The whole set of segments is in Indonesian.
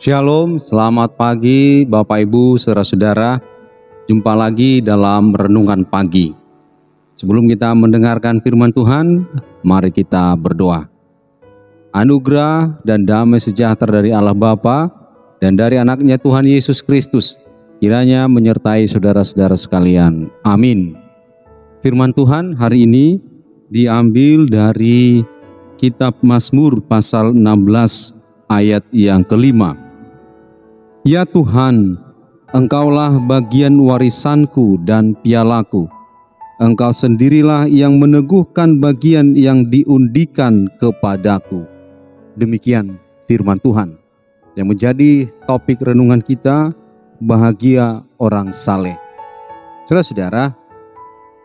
Shalom, selamat pagi Bapak Ibu, saudara-saudara. Jumpa lagi dalam Renungan Pagi. Sebelum kita mendengarkan firman Tuhan, mari kita berdoa. Anugerah dan damai sejahtera dari Allah Bapa dan dari anaknya Tuhan Yesus Kristus kiranya menyertai saudara-saudara sekalian. Amin. Firman Tuhan hari ini diambil dari kitab Mazmur pasal 16 ayat yang kelima. Ya Tuhan, Engkaulah bagian warisanku dan pialaku. Engkau sendirilah yang meneguhkan bagian yang diundikan kepadaku. Demikian firman Tuhan yang menjadi topik renungan kita, bahagia orang saleh. Saudara-saudara,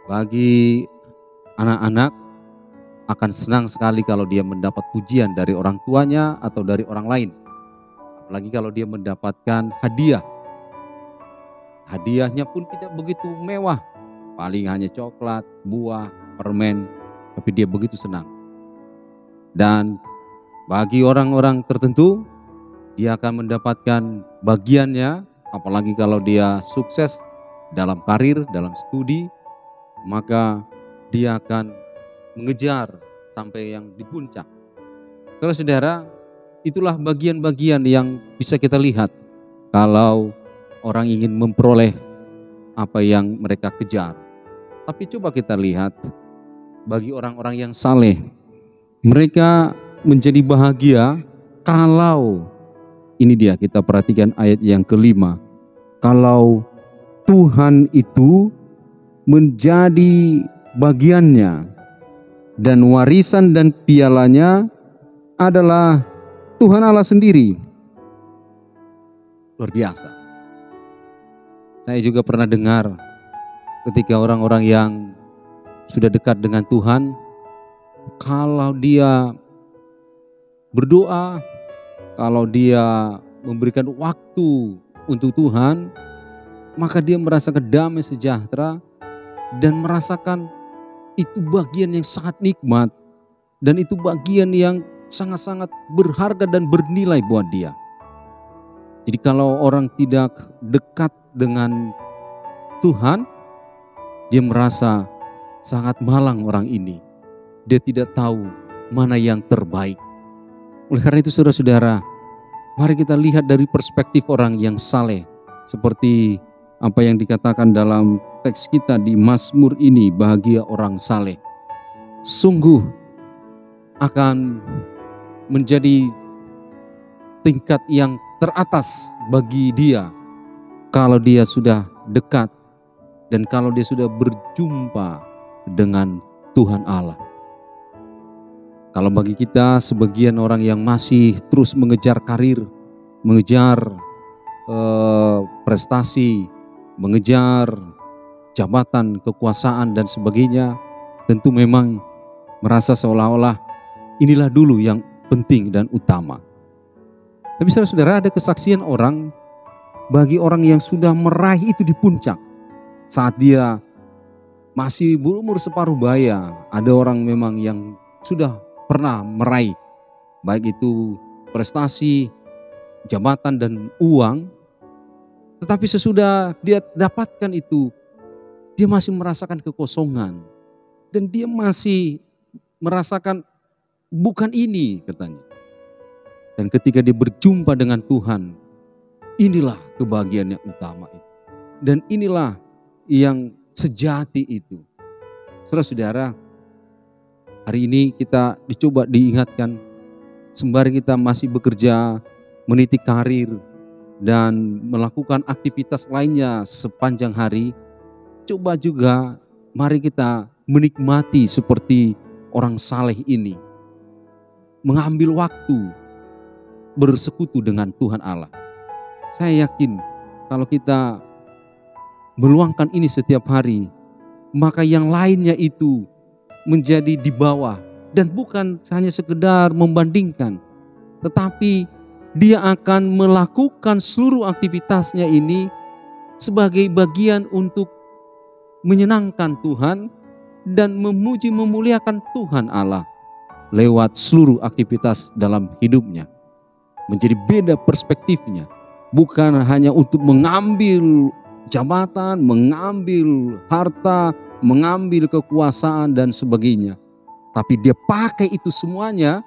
bagi anak-anak akan senang sekali kalau dia mendapat pujian dari orang tuanya atau dari orang lain. Apalagi kalau dia mendapatkan hadiah. Hadiahnya pun tidak begitu mewah. Paling hanya coklat, buah, permen. Tapi dia begitu senang. Dan bagi orang-orang tertentu, dia akan mendapatkan bagiannya. Apalagi kalau dia sukses dalam karir, dalam studi. Maka dia akan mengejar sampai yang di puncak. Saudara-saudara, itulah bagian-bagian yang bisa kita lihat kalau orang ingin memperoleh apa yang mereka kejar. Tapi coba kita lihat bagi orang-orang yang saleh, mereka menjadi bahagia kalau, ini dia kita perhatikan ayat yang kelima, kalau Tuhan itu menjadi bagiannya dan warisan dan pialanya adalah Tuhan Allah sendiri. Luar biasa. Saya juga pernah dengar ketika orang-orang yang sudah dekat dengan Tuhan, kalau dia berdoa, kalau dia memberikan waktu untuk Tuhan, maka dia merasakan damai sejahtera dan merasakan itu bagian yang sangat nikmat dan itu bagian yang sangat-sangat berharga dan bernilai buat dia. Jadi kalau orang tidak dekat dengan Tuhan, dia merasa sangat malang orang ini. Dia tidak tahu mana yang terbaik. Oleh karena itu saudara-saudara, mari kita lihat dari perspektif orang yang saleh. Seperti apa yang dikatakan dalam teks kita di Mazmur ini, bahagia orang saleh. Sungguh akan menjadi tingkat yang teratas bagi dia kalau dia sudah dekat dan kalau dia sudah berjumpa dengan Tuhan Allah. Kalau bagi kita sebagian orang yang masih terus mengejar karir, mengejar prestasi, mengejar jabatan, kekuasaan dan sebagainya, tentu memang merasa seolah-olah inilah dulu yang penting dan utama. Tapi saudara-saudara, ada kesaksian orang bagi orang yang sudah meraih itu di puncak. Saat dia masih berumur separuh baya, ada orang memang yang sudah pernah meraih, baik itu prestasi, jabatan dan uang. Tetapi sesudah dia dapatkan itu, dia masih merasakan kekosongan. Dan dia masih merasakan bukan ini katanya. Dan ketika dia berjumpa dengan Tuhan, inilah kebahagiaan yang utama itu. Dan inilah yang sejati itu. Saudara-saudara, hari ini kita dicoba diingatkan, sembari kita masih bekerja, meniti karir, dan melakukan aktivitas lainnya sepanjang hari, coba juga mari kita menikmati seperti orang saleh ini. Mengambil waktu bersekutu dengan Tuhan Allah. Saya yakin kalau kita meluangkan ini setiap hari, maka yang lainnya itu menjadi di bawah. Dan bukan hanya sekedar membandingkan, tetapi dia akan melakukan seluruh aktivitasnya ini sebagai bagian untuk menyenangkan Tuhan dan memuji memuliakan Tuhan Allah lewat seluruh aktivitas dalam hidupnya. menjadi beda perspektifnya. Bukan hanya untuk mengambil jabatan, mengambil harta, mengambil kekuasaan dan sebagainya. Tapi dia pakai itu semuanya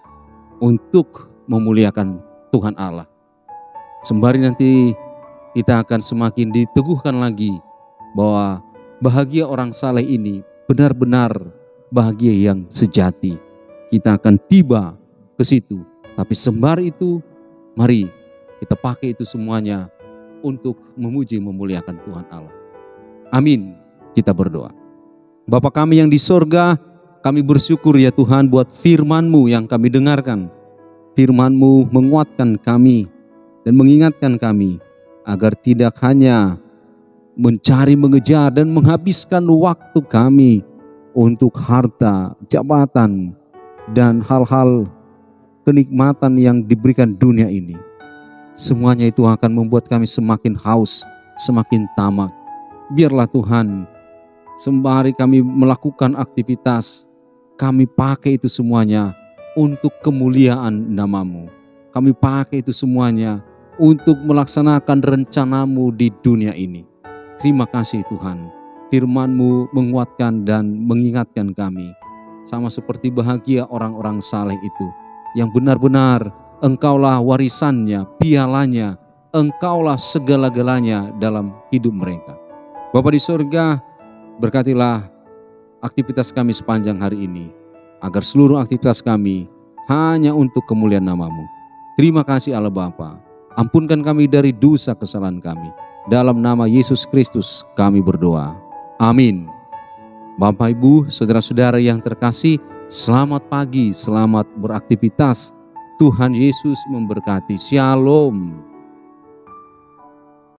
untuk memuliakan Tuhan Allah. Sembari nanti kita akan semakin diteguhkan lagi bahwa bahagia orang saleh ini benar-benar bahagia yang sejati. Kita akan tiba ke situ. Tapi sembari itu, mari kita pakai itu semuanya untuk memuji memuliakan Tuhan Allah. Amin. Kita berdoa. Bapa kami yang di sorga, kami bersyukur ya Tuhan buat firman-Mu yang kami dengarkan. Firman-Mu menguatkan kami dan mengingatkan kami agar tidak hanya mencari, mengejar dan menghabiskan waktu kami untuk harta, jabatan, dan hal-hal kenikmatan yang diberikan dunia ini. Semuanya itu akan membuat kami semakin haus, semakin tamak. Biarlah Tuhan, sembari kami melakukan aktivitas, kami pakai itu semuanya untuk kemuliaan nama-Mu. Kami pakai itu semuanya untuk melaksanakan rencana-Mu di dunia ini. Terima kasih Tuhan, firman-Mu menguatkan dan mengingatkan kami. Sama seperti bahagia orang-orang saleh itu, yang benar-benar Engkaulah warisannya, pialanya, Engkaulah segala-galanya dalam hidup mereka. Bapa di surga, berkatilah aktivitas kami sepanjang hari ini, agar seluruh aktivitas kami hanya untuk kemuliaan nama-Mu. Terima kasih Allah Bapa, ampunkan kami dari dosa kesalahan kami. Dalam nama Yesus Kristus kami berdoa. Amin. Bapak, Ibu, saudara-saudara yang terkasih, selamat pagi, selamat beraktivitas. Tuhan Yesus memberkati. Shalom.